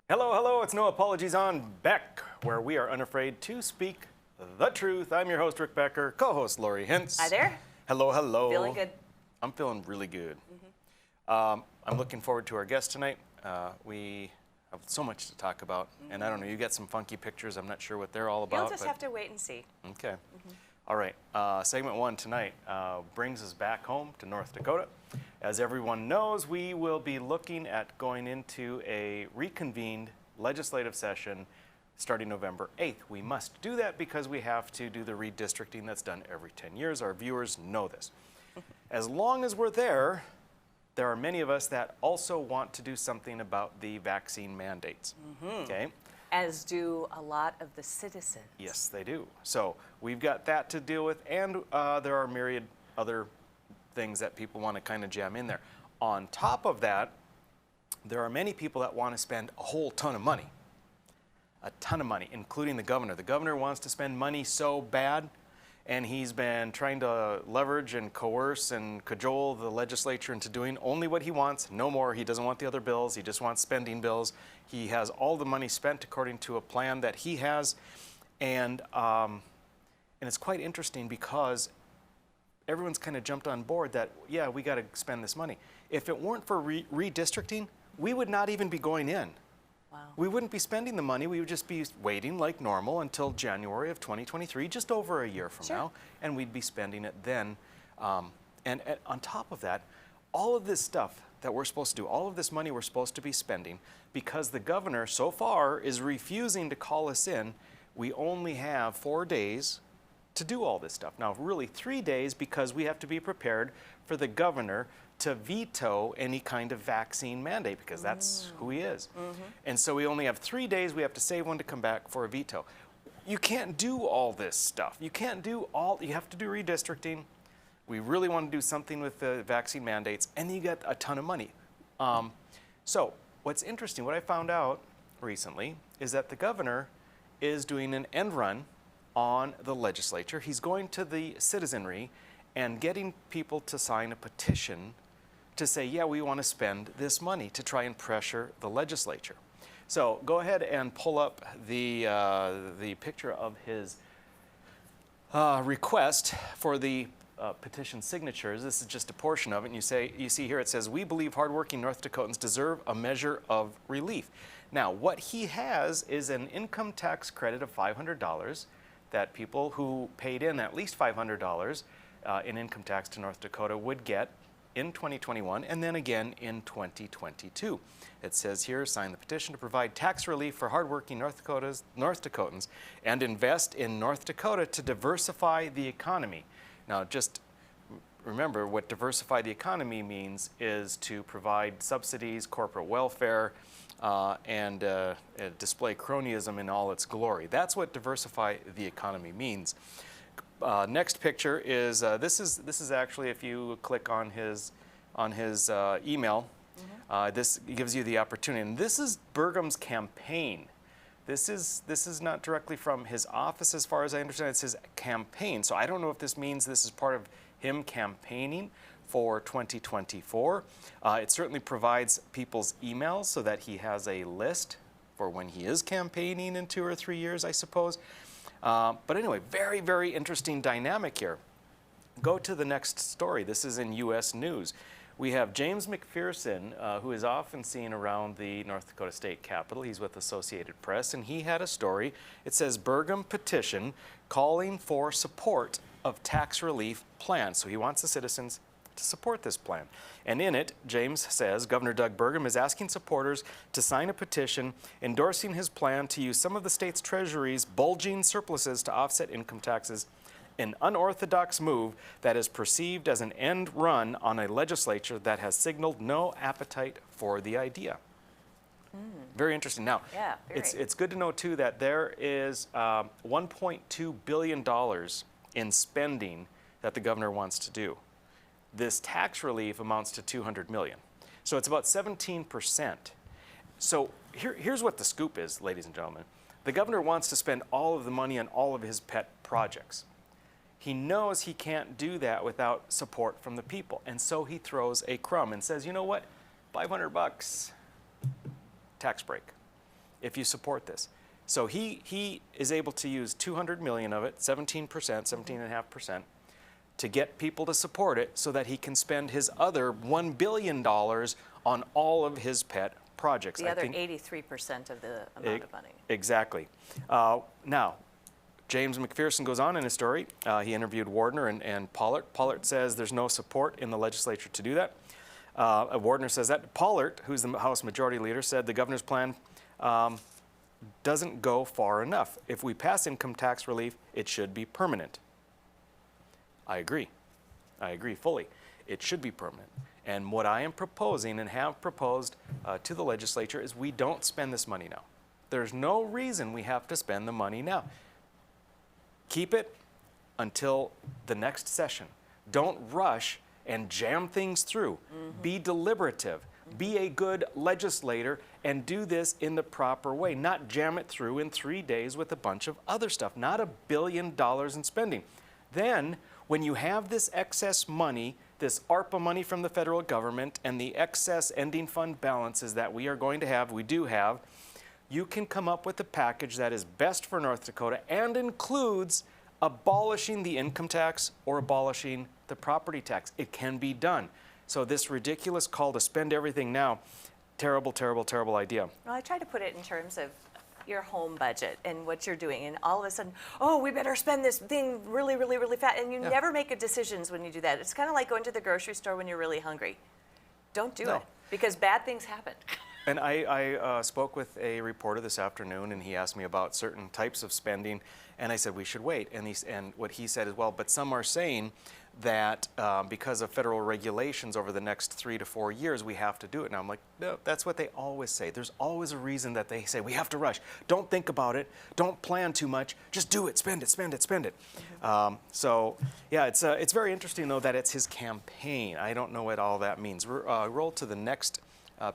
Hello, hello, it's No Apologies on Beck, where we are unafraid to speak the truth. I'm your host, Rick Becker, co-host Lori Hintz. Hi there. Hello, hello. Feeling good? I'm feeling really good. I'm looking forward to our guest tonight. We have so much to talk about, and I don't know, you got some funky pictures. I'm not sure what they're all about. You'll just have to wait and see. Okay. All right. Segment one tonight brings us back home to North Dakota. As everyone knows, we will be looking at going into a reconvened legislative session starting November 8th. We must do that because we have to do the redistricting that's done every 10 years. Our viewers know this. As long as we're there, there are many of us that also want to do something about the vaccine mandates. Okay? As do a lot of the citizens. Yes, they do. So we've got that to deal with, and there are myriad other things that people want to kind of jam in there. On top of that, there are many people that want to spend a whole ton of money. A ton of money, including the governor. The governor wants to spend money so bad, and he's been trying to leverage and coerce and cajole the legislature into doing only what he wants, no more. He doesn't want the other bills. He just wants spending bills. He has all the money spent according to a plan that he has, and it's quite interesting because everyone's kind of jumped on board that, yeah, we got to spend this money. If it weren't for redistricting, we would not even be going in. Wow. We wouldn't be spending the money. We would just be waiting like normal until January of 2023, just over a year from now, and we'd be spending it then. And on top of that, all of this stuff that we're supposed to do, all of this money we're supposed to be spending, because the governor so far is refusing to call us in, we only have 4 days to do all this stuff. Now, really 3 days, because we have to be prepared for the governor to veto any kind of vaccine mandate, because that's who he is. And so we only have 3 days. We have to save one to come back for a veto. You can't do all this stuff. You can't do all, you have to do redistricting. We really want to do something with the vaccine mandates, and you get a ton of money. So what's interesting, what I found out recently is that the governor is doing an end run on the legislature. He's going to the citizenry and getting people to sign a petition to say, yeah, we want to spend this money to try and pressure the legislature. So go ahead and pull up the picture of his request for the petition signatures. This is just a portion of it, and you see here it says, we believe hardworking North Dakotans deserve a measure of relief. Now, what he has is an income tax credit of $500 that people who paid in at least $500 in income tax to North Dakota would get in 2021 and then again in 2022. It says here, sign the petition to provide tax relief for hardworking North Dakotans and invest in North Dakota to diversify the economy. Now, just remember what diversify the economy means is to provide subsidies, corporate welfare, and display cronyism in all its glory. That's what diversify the economy means. Next picture is this is actually, if you click on his email, this gives you the opportunity. And this is Burgum's campaign. This is not directly from his office, as far as I understand. It's his campaign. So I don't know if this means this is part of him campaigning for 2024. It certainly provides people's emails so that he has a list for when he is campaigning in 2 or 3 years, I suppose. But anyway, very, very interesting dynamic here. Go to the next story. This is in U.S. News. We have James McPherson, who is often seen around the North Dakota State Capitol. He's with Associated Press, and he had a story. It says, Burgum petition calling for support of tax relief plan. So he wants the citizens to support this plan. And in it, James says, Governor Doug Burgum is asking supporters to sign a petition endorsing his plan to use some of the state's treasury's bulging surpluses to offset income taxes, an unorthodox move that is perceived as an end run on a legislature that has signaled no appetite for the idea. Very interesting. Now, Yeah, it's good to know, too, that there is $1.2 billion in spending that the governor wants to do. This tax relief amounts to $200 million. So it's about 17%. So here's what the scoop is, ladies and gentlemen. The governor wants to spend all of the money on all of his pet projects. He knows he can't do that without support from the people. And so he throws a crumb and says, you know what, $500, tax break. if you support this. So he is able to use 200 million of it, 17%, 17.5%, to get people to support it so that he can spend his other $1 billion on all of his pet projects. The other 83% of the amount of money. Exactly. Now, James McPherson goes on in his story. He interviewed Wardner and Pollard. Pollard says there's no support in the legislature to do that. Wardner says that. Pollard, who's the House Majority Leader, said the governor's plan doesn't go far enough. If we pass income tax relief, it should be permanent. I agree. I agree fully. It should be permanent. And what I am proposing and have proposed to the legislature is we don't spend this money now. There's no reason we have to spend the money now. Keep it until the next session. Don't rush and jam things through. Be deliberative. Be a good legislator and do this in the proper way. Not jam it through in 3 days with a bunch of other stuff. Not $1 billion in spending. Then, when you have this excess money, this ARPA money from the federal government, and the excess ending fund balances that we are going to have, we do have, you can come up with a package that is best for North Dakota and includes abolishing the income tax or abolishing the property tax. It can be done. So this ridiculous call to spend everything now, terrible, terrible, terrible idea. Well, I try to put it in terms of your home budget and what you're doing, and all of a sudden, oh, we better spend this thing really, really, really fast, and you never make good decisions when you do that. It's kind of like going to the grocery store when you're really hungry. Don't do it, because bad things happen. And I spoke with a reporter this afternoon, and he asked me about certain types of spending, and I said we should wait. And what he said is, well, but some are saying that because of federal regulations over the next 3 to 4 years, we have to do it. And I'm like, no, that's what they always say. There's always a reason that they say we have to rush. Don't think about it. Don't plan too much. Just do it. Spend it. Spend it. Spend it. So yeah, it's very interesting though that it's his campaign. I don't know what all that means. Roll to the next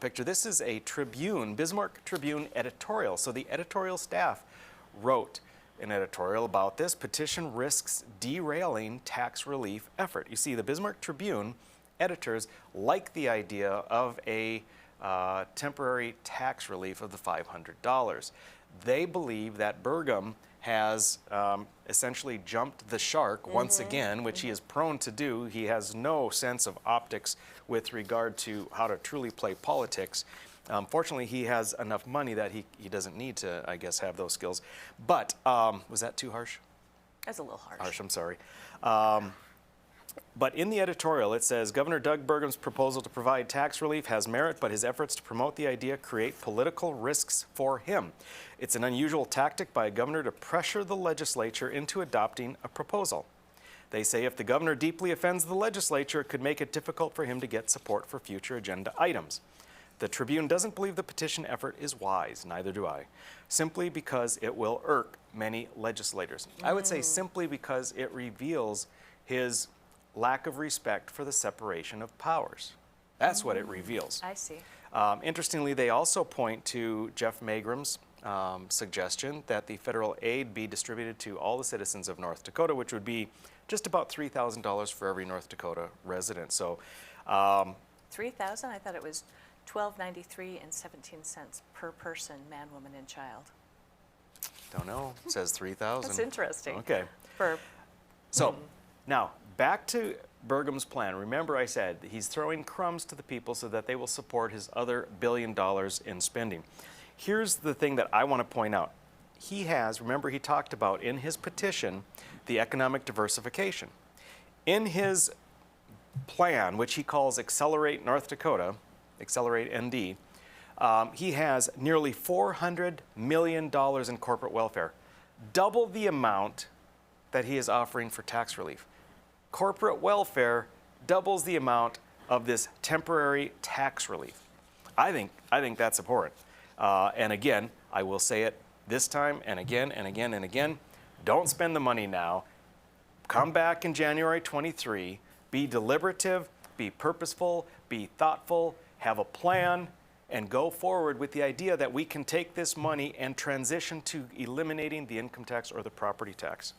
picture. This is a Tribune, Bismarck Tribune editorial. So the editorial staff wrote an editorial about this. Petition risks derailing tax relief effort. You see, the Bismarck Tribune editors like the idea of a temporary tax relief of the $500. They believe that Burgum has essentially jumped the shark once again, which he is prone to do. He has no sense of optics with regard to how to truly play politics. Fortunately, he has enough money that he doesn't need to, I guess, have those skills. But was that too harsh? That's a little harsh. Harsh, I'm sorry. But in the editorial, it says, Governor Doug Burgum's proposal to provide tax relief has merit, but his efforts to promote the idea create political risks for him. It's an unusual tactic by a governor to pressure the legislature into adopting a proposal. They say if the governor deeply offends the legislature, it could make it difficult for him to get support for future agenda items. The Tribune doesn't believe the petition effort is wise, neither do I, simply because it will irk many legislators. I would say simply because it reveals his lack of respect for the separation of powers. That's what it reveals. I see. Interestingly, they also point to Jeff Magram's suggestion that the federal aid be distributed to all the citizens of North Dakota, which would be just about $3,000 for every North Dakota resident. So, 3,000? I thought it was $12.93 and 17 cents per person, man, woman, and child. Don't know. It says 3,000. That's interesting. Okay. So now back to Burgum's plan. Remember, I said he's throwing crumbs to the people so that they will support his other $1 billion in spending. Here's the thing that I want to point out. He has, remember, he talked about in his petition the economic diversification. In his plan, which he calls Accelerate North Dakota, Accelerate ND, he has nearly $400 million in corporate welfare, double the amount that he is offering for tax relief. Corporate welfare doubles the amount of this temporary tax relief. I think that's abhorrent. And again, I will say it this time and again and again and again. Don't spend the money now. Come back in January 23. Be deliberative, be purposeful, be thoughtful, have a plan, and go forward with the idea that we can take this money and transition to eliminating the income tax or the property tax.